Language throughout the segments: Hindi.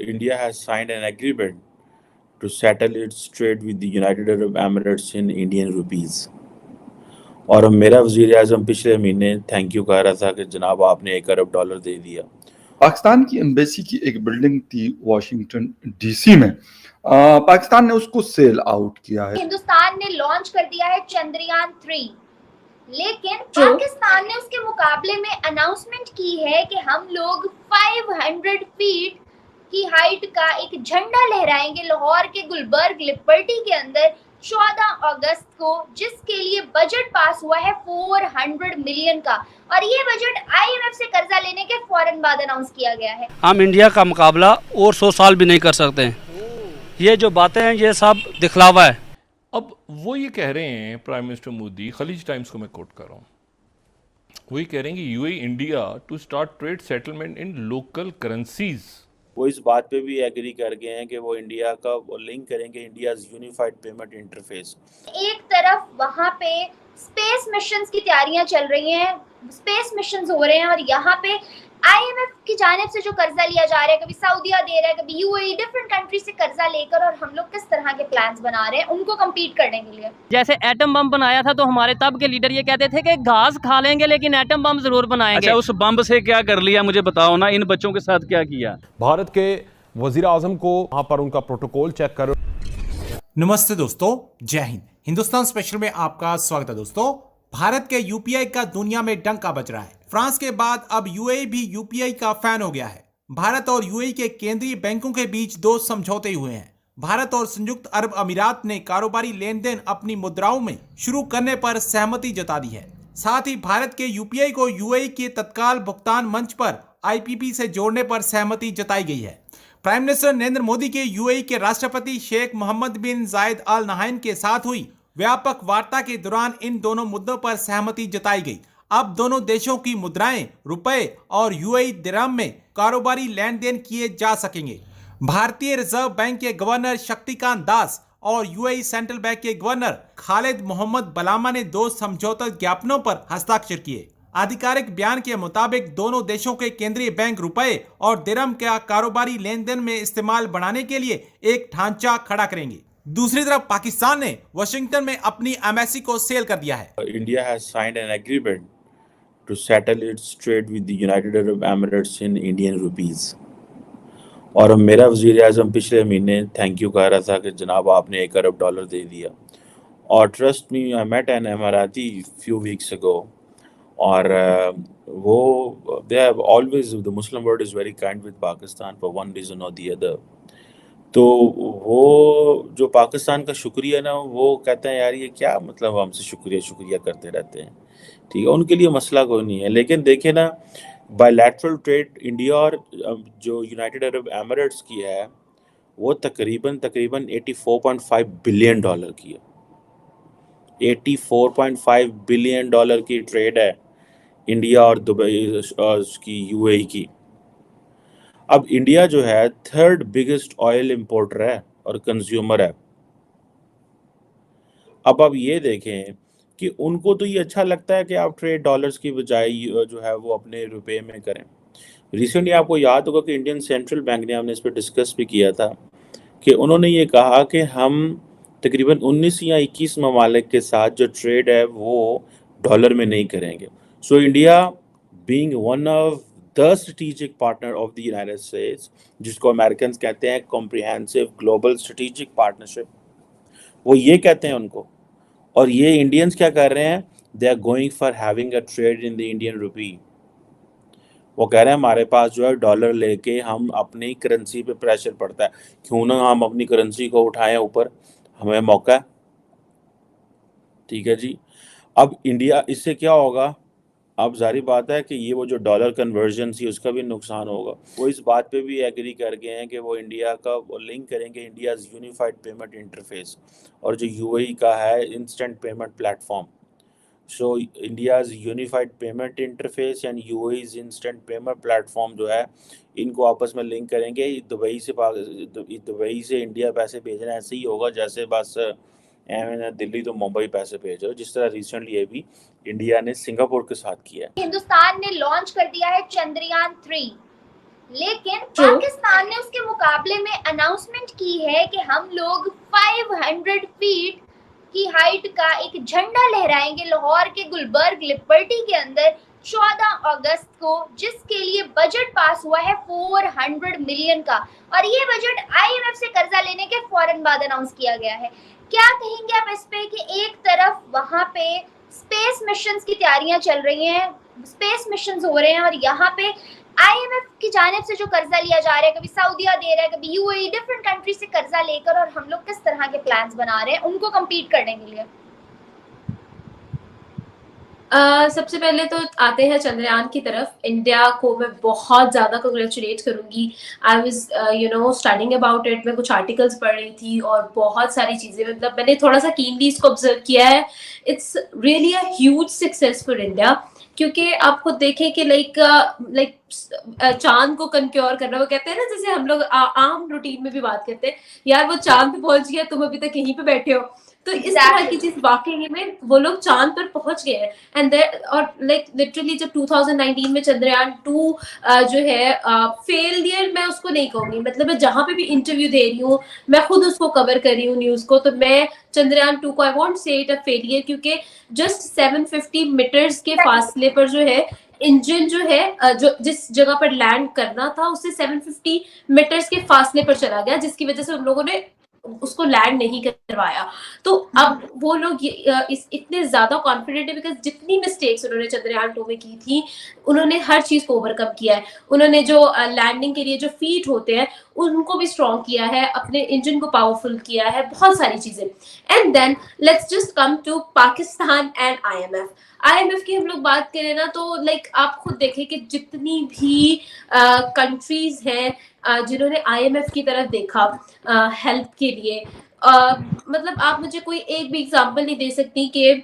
India has signed an agreement to settle its trade with the United Arab Emirates in Indian rupees. और अब मेरा वजीर आजम पिछले महीने थैंक यू कह रहा था कि जनाब आपने $1 अरब दे दिया। पाकिस्तान की एम्बेसी की एक बिल्डिंग थी वॉशिंगटन डीसी में, पाकिस्तान ने उसको सेल आउट किया है। हिंदुस्तान ने लॉन्च कर दिया है चंद्रयान 3, लेकिन पाकिस्तान ने उसके मुकाबले में अनाउंसमेंट की है कि हम लोग 500 फीट की हाइट का एक झंडा लहराएंगे लाहौर के गुलबर्ग लिबर्टी के अंदर 14 अगस्त को, जिसके लिए बजट पास हुआ है 400 मिलियन का, और ये बजट IMF से कर्जा लेने के फौरन बाद अनाउंस किया गया है। हम इंडिया का मुकाबला और 100 साल भी नहीं कर सकते हैं। ये जो बातें हैं ये सब दिखलावा है। अब वो ये कह रहे हैं prime minister Modi, Khaleej Times को मैं कोट कर रहा हूँ, वो ये कह रहे हैं कि UAE India to start trade settlement in local currencies. वो इस बात पे भी एग्री कर गए हैं कि वो इंडिया का लिंक करेंगे इंडियाज यूनिफाइड पेमेंट इंटरफेस। एक तरफ वहाँ पे स्पेस मिशंस की तैयारियां चल रही हैं, स्पेस मिशंस हो रहे हैं, और यहाँ पे IMF की जानिब से जो कर्जा लिया जा रहा है, कभी सऊदीया दे रहा है, कभी UAE, डिफरेंट कंट्री से कर्जा लेकर, और हम लोग किस तरह के प्लान्स बना रहे हैं उनको कम्पीट करने के लिए। जैसे एटम बम बनाया था तो हमारे तब के लीडर ये कहते थे कि घास खा लेंगे लेकिन एटम बम जरूर बनाएंगे। अच्छा, उस बम से क्या कर लिया मुझे बताओ ना, इन बच्चों के साथ क्या किया? भारत के वजीर आजम को वहां पर उनका प्रोटोकॉल चेक करो। नमस्ते दोस्तों, जय हिंद। हिंदुस्तान स्पेशल में आपका स्वागत है। दोस्तों, भारत के यूपीआई का दुनिया में डंका बज रहा है। फ्रांस के बाद अब यूएई भी यूपीआई का फैन हो गया है। भारत और यूएई के केंद्रीय बैंकों के बीच 2 समझौते हुए हैं। भारत और संयुक्त अरब अमीरात ने कारोबारी लेन देन अपनी मुद्राओं में शुरू करने पर सहमति जता दी है। साथ ही भारत के यूपीआई को यूएई के तत्काल भुगतान मंच पर IPP से जोड़ने पर सहमति जताई गई है। प्राइम मिनिस्टर नरेंद्र मोदी के यूएई के राष्ट्रपति शेख मोहम्मद बिन जायद अल नहायन के साथ हुई व्यापक वार्ता के दौरान इन दोनों मुद्दों पर सहमति जताई गई। अब दोनों देशों की मुद्राएं रुपए और UAE दिरहम में कारोबारी लेन देन किए जा सकेंगे। भारतीय रिजर्व बैंक के गवर्नर शक्तिकांत दास और UAE सेंट्रल बैंक के गवर्नर खालिद मोहम्मद बलामा ने 2 समझौता ज्ञापनों पर हस्ताक्षर किए। आधिकारिक बयान के मुताबिक दोनों देशों के केंद्रीय बैंक रुपए और दिरहम का कारोबारी लेन देन में इस्तेमाल बढ़ाने के लिए एक ढांचा खड़ा करेंगे। दूसरी तरफ पाकिस्तान ने वाशिंगटन में अपनी एम्बेसी को सेल कर दिया है। India has signed an agreement to settle its trade with the United Arab Emirates in Indian rupees. और अब मेरा वजीर आजम पिछले महीने थैंक यू कह रहा था कि जनाब आपने $1 अरब दे दिया। और trust me, I met an Emirati few weeks ago, और वो they have always, the Muslim world is very kind with Pakistan for one reason और दी अदर। तो वो जो पाकिस्तान का शुक्रिया ना, वो कहते हैं यार ये क्या मतलब हमसे शुक्रिया करते रहते हैं। ठीक है, उनके लिए मसला कोई नहीं है। लेकिन देखिए ना, बायलैटरल ट्रेड इंडिया और जो यूनाइटेड अरब एमिरेट्स की है वो तकरीबन $84.5 बिलियन की है। $84.5 बिलियन की ट्रेड है इंडिया और दुबई की UAE की। अब इंडिया जो है 3rd बिगेस्ट ऑयल इंपोर्टर है और कंज्यूमर है। अब आप ये देखें कि उनको तो ये अच्छा लगता है कि आप ट्रेड डॉलर्स की बजाय जो है वो अपने रुपए में करें। रिसेंटली आपको याद होगा कि इंडियन सेंट्रल बैंक ने, हमने इस पर डिस्कस भी किया था, कि उन्होंने ये कहा कि हम तकरीबन 19 या 21 ममालिक के साथ जो ट्रेड है वो डॉलर में नहीं करेंगे। So India being one of the strategic partner of the United states, जिसको अमेरिकन कहते हैं कॉम्प्रिहेंसिव ग्लोबल स्ट्रेटेजिक पार्टनरशिप, वो ये कहते हैं उनको। और ये इंडियंस क्या कर रहे हैं, they are going for having a trade in the Indian rupee. वो कह रहे हैं हमारे पास जो है डॉलर लेके हम अपनी करेंसी पे प्रेशर पड़ता है, क्यों ना हम अपनी करेंसी को उठाएं ऊपर, हमें मौका है। ठीक है जी। अब इंडिया, इससे क्या होगा, अब जारी बात है कि ये वो जो डॉलर कन्वर्जन थी उसका भी नुकसान होगा। वो इस बात पे भी एग्री कर गए हैं कि वो इंडिया का वो लिंक करेंगे इंडियाज़ यूनिफाइड पेमेंट इंटरफेस और जो UAE का है instant payment platform. So India's unified payment interface and UAE's instant payment platform जो है, इनको आपस में लिंक करेंगे। दुबई से इंडिया पैसे भेजना ऐसे ही होगा जैसे बस दिल्ली तो मुंबई पैसे भेज रहे हो, जिस तरह रिसेंटली ये भी इंडिया ने सिंगापुर के साथ किया है। हिंदुस्तान ने लॉन्च कर दिया है चंद्रयान 3, लेकिन पाकिस्तान ने उसके मुकाबले में अनाउंसमेंट की है कि हम लोग 500 फीट की हाइट का एक झंडा लहराएंगे लाहौर के गुलबर्ग लिबर्टी के अंदर 14 अगस्त को, जिसके लिए बजट पास हुआ है 400 मिलियन का, और ये बजट IMF से कर्जा लेने के फौरन बाद अनाउंस किया गया है। क्या कहेंगे आप इस पे कि एक तरफ वहां पे स्पेस मिशंस की तैयारियां चल रही हैं, स्पेस मिशंस हो रहे हैं, और यहाँ पे IMF की जानिब से जो कर्जा लिया जा रहा है, कभी सऊदीया दे रहा है, कभी UAE, डिफरेंट कंट्री से कर्जा लेकर, और हम लोग किस तरह के प्लान्स बना रहे हैं उनको कम्पीट करने के लिए। सबसे पहले तो आते हैं चंद्रयान की तरफ। इंडिया को मैं बहुत ज़्यादा कंग्रेचुलेट करूंगी। I was studying about it, मैं कुछ आर्टिकल्स पढ़ रही थी और बहुत सारी चीज़ें, मतलब मैंने थोड़ा सा कीनली इसको ऑब्जर्व किया है। It's really a huge success for India, क्योंकि आप खुद देखें कि लाइक चांद को कन्क्योर करना, वो कहते हैं ना, जैसे हम लोग आम रूटीन में भी बात करते हैं, यार वो चांद पे पहुंच गया, तुम अभी तक यहीं पे बैठे हो। तो इस तरह की चीज वाकई में वो लोग चांद पर पहुंच गए हैं। एंड और लाइक लिटरली जब 2019 में चंद्रयान 2 जो है फेलियर, मैं उसको नहीं कहूंगी, मतलब मैं जहां पे भी इंटरव्यू दे रही हूँ, मैं खुद उसको कवर कर रही हूँ न्यूज को, तो मैं चंद्रयान 2 को I won't say it a failure, क्योंकि जस्ट 750 मीटर्स के फासले पर जो है इंजन जो है जो जिस जगह पर लैंड करना था उससे 750 मीटर्स के फासले पर चला गया, जिसकी वजह से उन लोगों ने उसको लैंड नहीं करवाया। तो अब वो लोग इतने ज्यादा कॉन्फिडेंट है, बिकॉज जितनी मिस्टेक्स उन्होंने चंद्रयान 2 में की थी, उन्होंने हर चीज को ओवरकम किया है। उन्होंने जो लैंडिंग के लिए जो फीट होते हैं उनको भी स्ट्रॉन्ग किया है, अपने इंजन को पावरफुल किया है, बहुत सारी चीजें। And then let's just come to Pakistan and IMF की हम लोग बात करें ना, तो लाइक आप खुद देखें कि जितनी भी कंट्रीज हैं जिन्होंने IMF की तरफ देखा हेल्प के लिए, मतलब आप मुझे कोई एक भी एग्जांपल नहीं दे सकती कि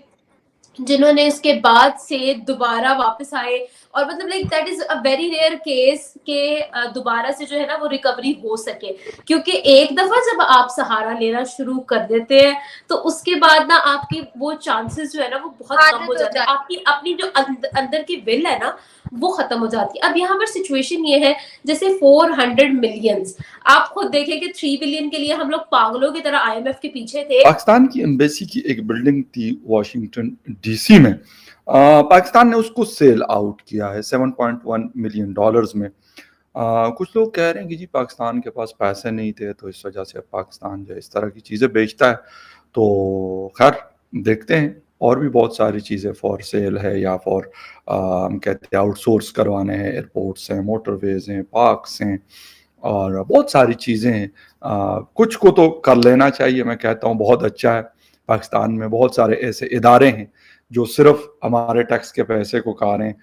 जिन्होंने इसके बाद से दोबारा वापस आए, और मतलब like that is a very rare case के दोबारा से जो है ना वो रिकवरी हो सके, क्योंकि एक दफा जब आप सहारा लेना शुरू कर देते हैं तो उसके बाद ना आपकी वो चांसेस जो है ना वो बहुत कम हो जाते हैं, आपकी अपनी जो अंदर की विल है ना वो खत्म हो जाती है। अब यहाँ पर सिचुएशन ये है, जैसे 400 मिलियंस, आप खुद देखें कि 3 बिलियन के लिए हम लोग पागलों की तरह IMF के पीछे थे। पाकिस्तान की एम्बेसी की एक बिल्डिंग थी वॉशिंगटन DC में, पाकिस्तान ने उसको सेल आउट किया है $7.1 मिलियन में। कुछ लोग कह रहे हैं कि जी पाकिस्तान के पास पैसे नहीं थे तो इस वजह से पाकिस्तान जो इस तरह की चीज़ें बेचता है। तो खैर देखते हैं, और भी बहुत सारी चीज़ें फॉर सेल है या फॉर हम कहते हैं आउटसोर्स करवाने हैं। एयरपोर्ट्स हैं, मोटरवेज हैं, पार्क्स हैं, और बहुत सारी चीज़ें हैं। कुछ को तो कर लेना चाहिए, मैं कहता हूँ बहुत अच्छा है। पाकिस्तान में बहुत सारे ऐसे इदारे हैं जो सिर्फ हमारे टैक्स के पैसे को खा रहे हैं,